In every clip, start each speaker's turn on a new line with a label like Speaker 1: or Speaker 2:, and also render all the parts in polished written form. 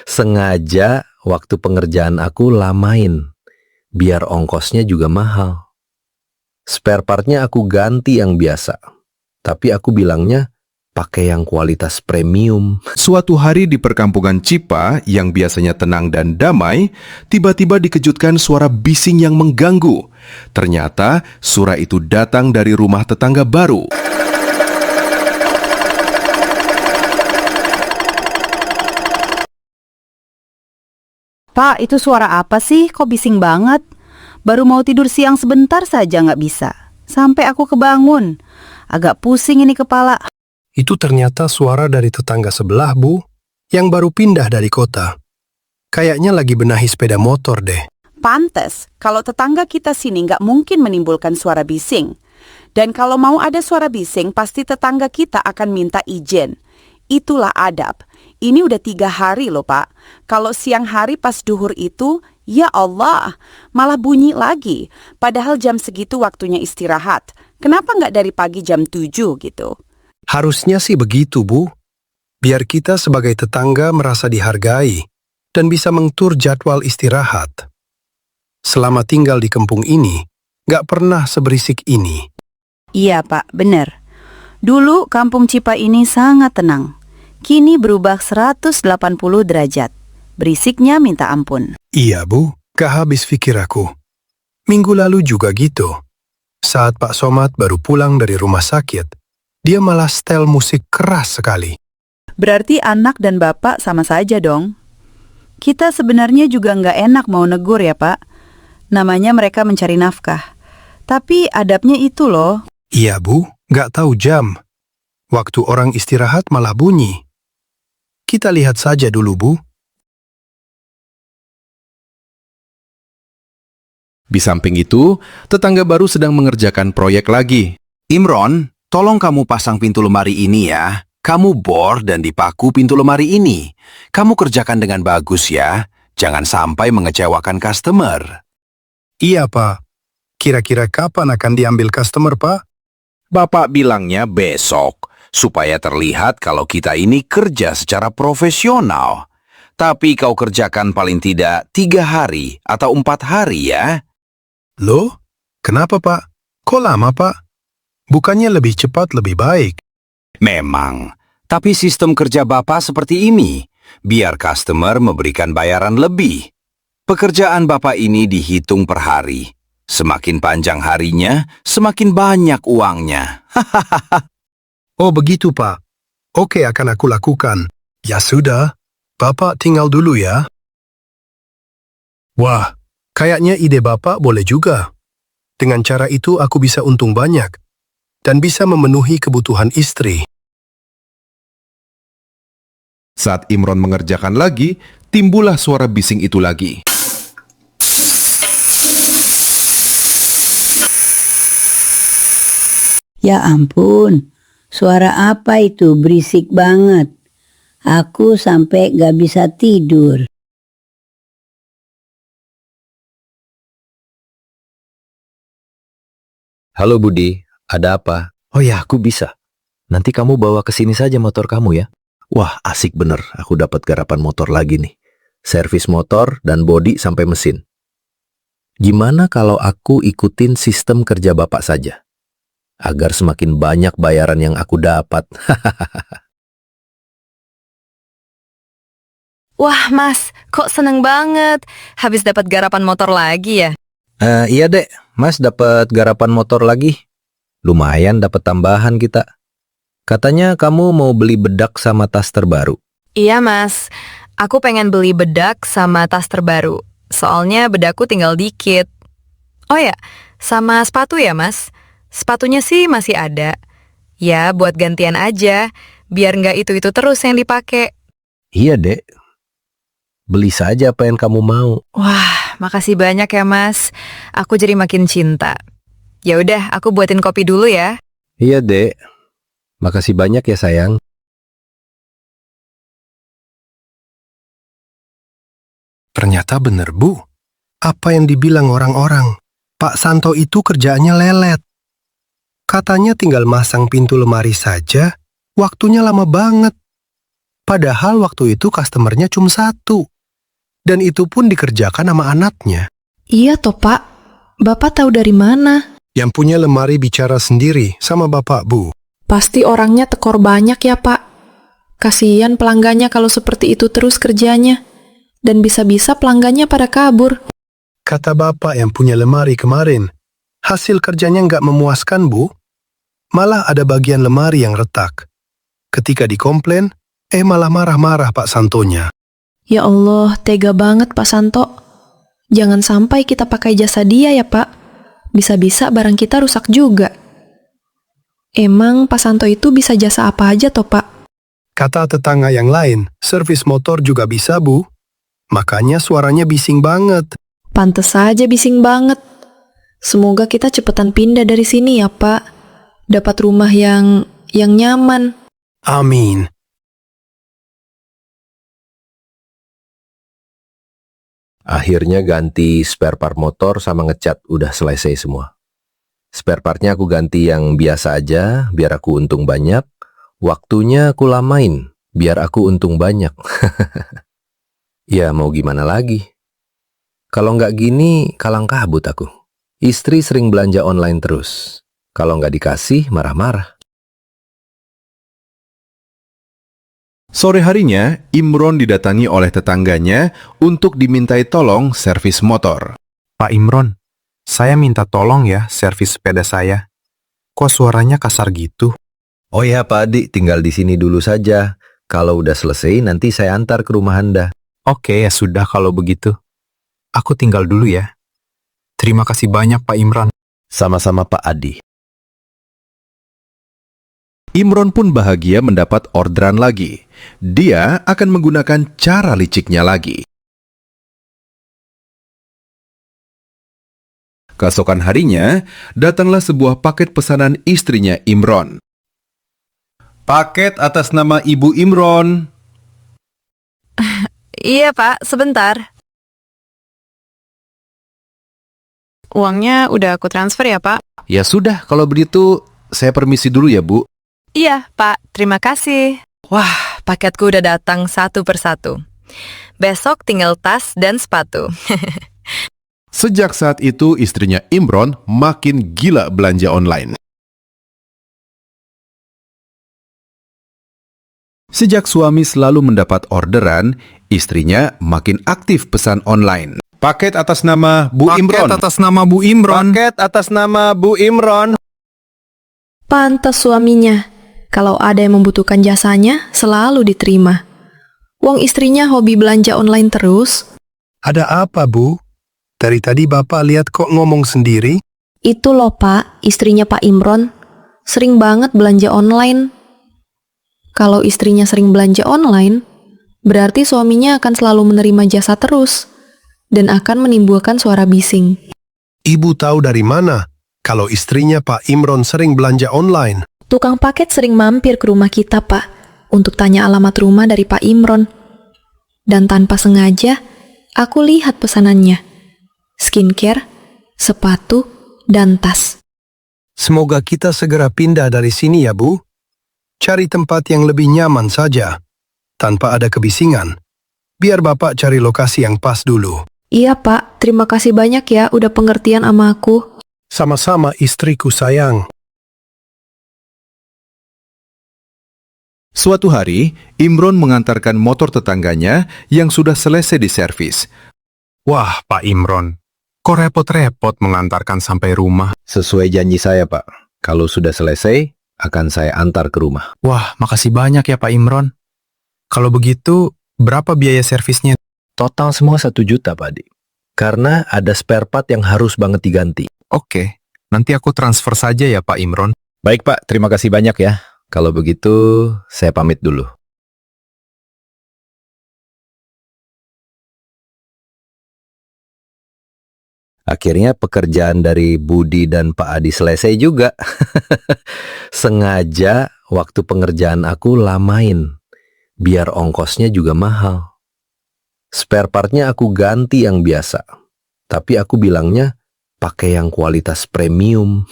Speaker 1: Sengaja waktu pengerjaan aku lamain, biar ongkosnya juga mahal. Spare partnya aku ganti yang biasa, tapi aku bilangnya pakai yang kualitas premium.
Speaker 2: Suatu hari di perkampungan Cipa yang biasanya tenang dan damai, tiba-tiba dikejutkan suara bising yang mengganggu. Ternyata suara itu datang dari rumah tetangga baru.
Speaker 3: Pak, itu suara apa sih? Kok bising banget? Baru mau tidur siang sebentar saja nggak bisa. Sampai aku kebangun. Agak pusing ini kepala.
Speaker 4: Itu ternyata suara dari tetangga sebelah, Bu, yang baru pindah dari kota. Kayaknya lagi benahi sepeda motor deh.
Speaker 3: Pantes, kalau tetangga kita sini nggak mungkin menimbulkan suara bising. Dan kalau mau ada suara bising, pasti tetangga kita akan minta izin. Itulah adab. Ini udah 3 hari loh, Pak. Kalau siang hari pas duhur itu, ya Allah, malah bunyi lagi. Padahal jam segitu waktunya istirahat. Kenapa nggak dari pagi jam 7 gitu?
Speaker 4: Harusnya sih begitu, Bu. Biar kita sebagai tetangga merasa dihargai dan bisa mengatur jadwal istirahat. Selama tinggal di kampung ini, nggak pernah seberisik ini.
Speaker 3: Iya, Pak, benar. Dulu kampung Cipa ini sangat tenang. Kini berubah 180 derajat. Berisiknya minta ampun.
Speaker 4: Iya, Bu. Gak habis pikir aku. Minggu lalu juga gitu. Saat Pak Somad baru pulang dari rumah sakit, dia malah setel musik keras sekali.
Speaker 3: Berarti anak dan bapak sama saja dong. Kita sebenarnya juga nggak enak mau negur ya, Pak. Namanya mereka mencari nafkah. Tapi adabnya itu loh.
Speaker 4: Iya, Bu. Gak tahu jam. Waktu orang istirahat malah bunyi. Kita lihat saja dulu, Bu.
Speaker 2: Di samping itu, tetangga baru sedang mengerjakan proyek lagi.
Speaker 5: Imron, tolong kamu pasang pintu lemari ini ya. Kamu bor dan dipaku pintu lemari ini. Kamu kerjakan dengan bagus ya. Jangan sampai mengecewakan customer.
Speaker 4: Iya, Pak. Kira-kira kapan akan diambil customer, Pak?
Speaker 5: Bapak bilangnya besok, supaya terlihat kalau kita ini kerja secara profesional. Tapi kau kerjakan paling tidak 3 hari atau 4 hari ya.
Speaker 4: Loh? Kenapa, Pak? Kok lama, Pak? Bukannya lebih cepat lebih baik?
Speaker 5: Memang, tapi sistem kerja Bapak seperti ini, biar customer memberikan bayaran lebih. Pekerjaan Bapak ini dihitung per hari. Semakin panjang harinya, semakin banyak uangnya.
Speaker 4: Oh, begitu, Pak. Oke, akan aku lakukan. Ya sudah, Bapak tinggal dulu ya. Wah, kayaknya ide Bapak boleh juga. Dengan cara itu aku bisa untung banyak dan bisa memenuhi kebutuhan istri.
Speaker 2: Saat Imron mengerjakan lagi, timbullah suara bising itu lagi.
Speaker 6: Ya ampun, suara apa itu berisik banget. Aku sampai gak bisa tidur.
Speaker 1: Halo Budi, ada apa? Oh ya, aku bisa. Nanti kamu bawa ke sini saja motor kamu ya. Wah, asik bener. Aku dapat garapan motor lagi nih. Servis motor dan bodi sampai mesin. Gimana kalau aku ikutin sistem kerja Bapak saja? Agar semakin banyak bayaran yang aku dapat.
Speaker 7: Wah, Mas, kok seneng banget. Habis dapat garapan motor lagi ya?
Speaker 1: Iya dek, Mas dapat garapan motor lagi. Lumayan dapat tambahan kita. Katanya kamu mau beli bedak sama tas terbaru.
Speaker 7: Iya, Mas. Aku pengen beli bedak sama tas terbaru. Soalnya bedakku tinggal dikit. Oh ya, sama sepatu ya, Mas. Sepatunya sih masih ada. Ya, buat gantian aja. Biar nggak itu-itu terus yang dipakai.
Speaker 1: Iya dek. Beli saja apa yang kamu mau.
Speaker 7: Wah, makasih banyak ya, Mas. Aku jadi makin cinta. Ya udah, aku buatin kopi dulu ya.
Speaker 1: Iya dek. Makasih banyak ya sayang.
Speaker 4: Ternyata bener, Bu. Apa yang dibilang orang-orang? Pak Santo itu kerjaannya lelet. Katanya tinggal masang pintu lemari saja, waktunya lama banget. Padahal waktu itu customernya cuma satu. Dan itu pun dikerjakan sama anaknya.
Speaker 8: Iya toh Pak, Bapak tahu dari mana?
Speaker 4: Yang punya lemari bicara sendiri sama Bapak, Bu.
Speaker 8: Pasti orangnya tekor banyak ya Pak. Kasihan pelanggannya kalau seperti itu terus kerjanya. Dan bisa-bisa pelanggannya pada kabur.
Speaker 4: Kata Bapak yang punya lemari kemarin, hasil kerjanya nggak memuaskan, Bu. Malah ada bagian lemari yang retak. Ketika dikomplain, malah marah-marah Pak Santonya.
Speaker 8: Ya Allah, tega banget Pak Santo. Jangan sampai kita pakai jasa dia ya Pak. Bisa-bisa barang kita rusak juga. Emang Pak Santo itu bisa jasa apa aja toh Pak?
Speaker 4: Kata tetangga yang lain, servis motor juga bisa, Bu. Makanya suaranya bising banget.
Speaker 8: Pantes saja bising banget. Semoga kita cepetan pindah dari sini ya Pak. Dapat rumah yang nyaman.
Speaker 4: Amin.
Speaker 1: Akhirnya ganti spare part motor sama ngecat udah selesai semua. Spare partnya aku ganti yang biasa aja biar aku untung banyak. Waktunya aku lamain biar aku untung banyak. Ya mau gimana lagi? Kalau nggak gini kalang kabut aku. Istri sering belanja online terus. Kalau nggak dikasih marah-marah.
Speaker 2: Sore harinya, Imron didatangi oleh tetangganya untuk dimintai tolong servis motor.
Speaker 9: Pak Imron, saya minta tolong ya servis sepeda saya. Kok suaranya kasar gitu?
Speaker 1: Oh ya Pak Adi, tinggal di sini dulu saja. Kalau udah selesai nanti saya antar ke rumah Anda.
Speaker 9: Oke, ya sudah kalau begitu. Aku tinggal dulu ya. Terima kasih banyak Pak Imron.
Speaker 1: Sama-sama Pak Adi.
Speaker 2: Imron pun bahagia mendapat orderan lagi. Dia akan menggunakan cara liciknya lagi. Keesokan harinya, datanglah sebuah paket pesanan istrinya Imron. Paket atas nama Ibu Imron.
Speaker 7: Iya Pak, sebentar. Uangnya udah aku transfer ya Pak?
Speaker 2: Ya sudah, kalau begitu saya permisi dulu ya Bu.
Speaker 7: Iya Pak, terima kasih. Wah, paketku udah datang satu persatu. Besok tinggal tas dan sepatu.
Speaker 2: Sejak saat itu istrinya Imron makin gila belanja online. Sejak suami selalu mendapat orderan, istrinya makin aktif pesan online. Paket atas nama Bu Imron.
Speaker 9: Paket atas nama Bu Imron.
Speaker 1: Paket atas nama Bu Imron.
Speaker 8: Pantas suaminya. Kalau ada yang membutuhkan jasanya, selalu diterima. Wong istrinya hobi belanja online terus.
Speaker 4: Ada apa, Bu? Dari tadi Bapak lihat kok ngomong sendiri.
Speaker 8: Itu loh Pak, istrinya Pak Imron. Sering banget belanja online. Kalau istrinya sering belanja online, berarti suaminya akan selalu menerima jasa terus. Dan akan menimbulkan suara bising.
Speaker 4: Ibu tahu dari mana kalau istrinya Pak Imron sering belanja online?
Speaker 8: Tukang paket sering mampir ke rumah kita, Pak, untuk tanya alamat rumah dari Pak Imron. Dan tanpa sengaja, aku lihat pesanannya. Skincare, sepatu, dan tas.
Speaker 4: Semoga kita segera pindah dari sini ya, Bu. Cari tempat yang lebih nyaman saja, tanpa ada kebisingan. Biar Bapak cari lokasi yang pas dulu.
Speaker 8: Iya, Pak. Terima kasih banyak ya udah pengertian sama aku.
Speaker 4: Sama-sama istriku sayang.
Speaker 2: Suatu hari, Imron mengantarkan motor tetangganya yang sudah selesai diservis.
Speaker 9: Wah, Pak Imron. Kok repot-repot mengantarkan sampai rumah?
Speaker 1: Sesuai janji saya Pak. Kalau sudah selesai, akan saya antar ke rumah.
Speaker 9: Wah, makasih banyak ya Pak Imron. Kalau begitu, berapa biaya servisnya?
Speaker 1: Total semua 1 juta Pak Adi. Karena ada spare part yang harus banget diganti.
Speaker 9: Oke, nanti aku transfer saja ya Pak Imron.
Speaker 1: Baik Pak, terima kasih banyak ya. Kalau begitu, saya pamit dulu. Akhirnya pekerjaan dari Budi dan Pak Adi selesai juga. Sengaja waktu pengerjaan aku lamain, biar ongkosnya juga mahal. Spare partnya aku ganti yang biasa, tapi aku bilangnya pakai yang kualitas premium.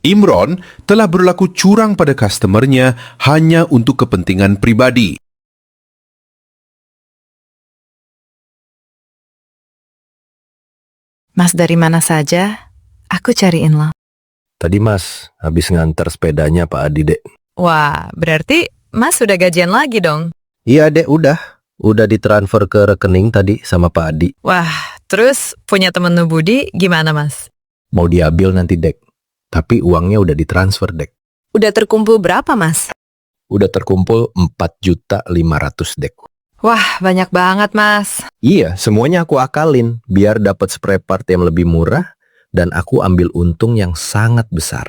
Speaker 2: Imron telah berlaku curang pada customernya hanya untuk kepentingan pribadi.
Speaker 7: Mas dari mana saja? Aku cariin lo.
Speaker 1: Tadi Mas, habis nganter sepedanya Pak Adi, Dek.
Speaker 7: Wah, berarti Mas sudah gajian lagi dong?
Speaker 1: Iya, Dek, udah. Udah ditransfer ke rekening tadi sama Pak Adi.
Speaker 7: Wah, terus punya temen Budi gimana, Mas?
Speaker 1: Mau diambil nanti, Dek. Tapi uangnya udah ditransfer, Dek.
Speaker 7: Udah terkumpul berapa, Mas?
Speaker 1: Udah terkumpul 4.500.000, Dek.
Speaker 7: Wah, banyak banget, Mas.
Speaker 1: Iya, semuanya aku akalin biar dapat spare part yang lebih murah dan aku ambil untung yang sangat besar.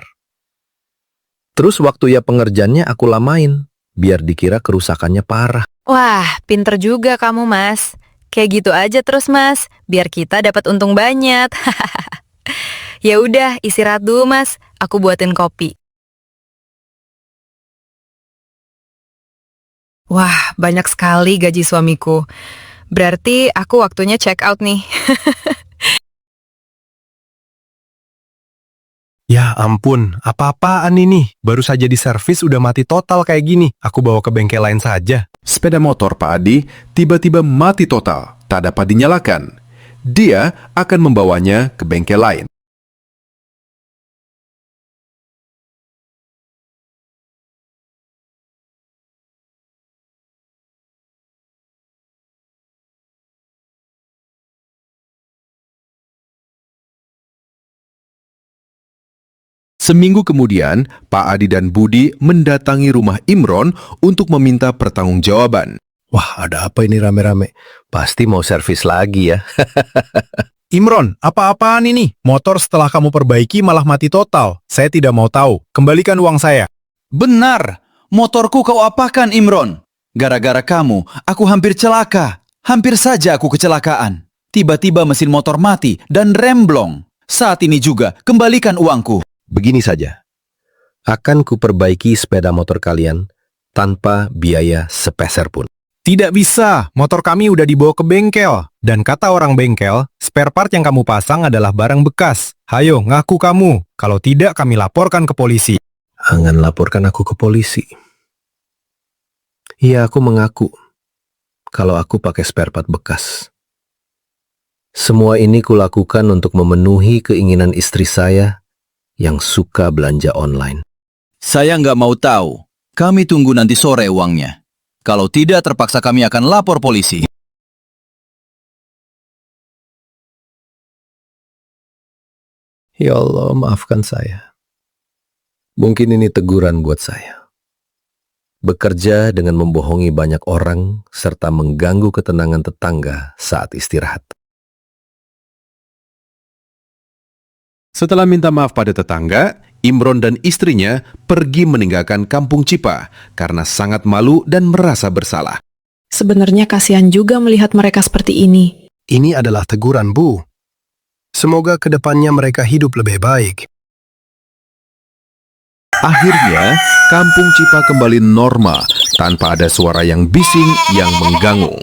Speaker 1: Terus waktu ya pengerjaannya aku lamain biar dikira kerusakannya parah.
Speaker 7: Wah, pinter juga kamu, Mas. Kayak gitu aja terus, Mas, biar kita dapat untung banyak. Ya udah, istirahat dulu, Mas. Aku buatin kopi. Wah, banyak sekali gaji suamiku. Berarti aku waktunya check out nih.
Speaker 4: Ya ampun, apa-apaan ini? Baru saja diservis udah mati total kayak gini. Aku bawa ke bengkel lain saja.
Speaker 2: Sepeda motor Pak Adi tiba-tiba mati total, tak dapat dinyalakan. Dia akan membawanya ke bengkel lain. Seminggu kemudian, Pak Adi dan Budi mendatangi rumah Imron untuk meminta pertanggungjawaban.
Speaker 1: Wah, ada apa ini rame-rame? Pasti mau servis lagi ya.
Speaker 4: Imron, apa-apaan ini? Motor setelah kamu perbaiki malah mati total. Saya tidak mau tahu. Kembalikan uang saya.
Speaker 10: Benar, motorku kau apakan, Imron? Gara-gara kamu, aku hampir celaka. Hampir saja aku kecelakaan. Tiba-tiba mesin motor mati dan remblong. Saat ini juga, kembalikan uangku.
Speaker 1: Begini saja. Akan kuperbaiki sepeda motor kalian tanpa biaya sepeser pun.
Speaker 4: Tidak bisa, motor kami udah dibawa ke bengkel. Dan kata orang bengkel, spare part yang kamu pasang adalah barang bekas. Hayo, ngaku kamu. Kalau tidak, kami laporkan ke polisi.
Speaker 1: Jangan laporkan aku ke polisi. Iya, aku mengaku kalau aku pakai spare part bekas. Semua ini kulakukan untuk memenuhi keinginan istri saya yang suka belanja online.
Speaker 10: Saya nggak mau tahu. Kami tunggu nanti sore uangnya. Kalau tidak, terpaksa kami akan lapor polisi.
Speaker 1: Ya Allah, maafkan saya. Mungkin ini teguran buat saya. Bekerja dengan membohongi banyak orang serta mengganggu ketenangan tetangga saat istirahat.
Speaker 2: Setelah minta maaf pada tetangga, Imron dan istrinya pergi meninggalkan kampung Cipa karena sangat malu dan merasa bersalah.
Speaker 8: Sebenarnya kasihan juga melihat mereka seperti ini.
Speaker 4: Ini adalah teguran, Bu. Semoga kedepannya mereka hidup lebih baik.
Speaker 2: Akhirnya, kampung Cipa kembali normal tanpa ada suara yang bising yang mengganggu.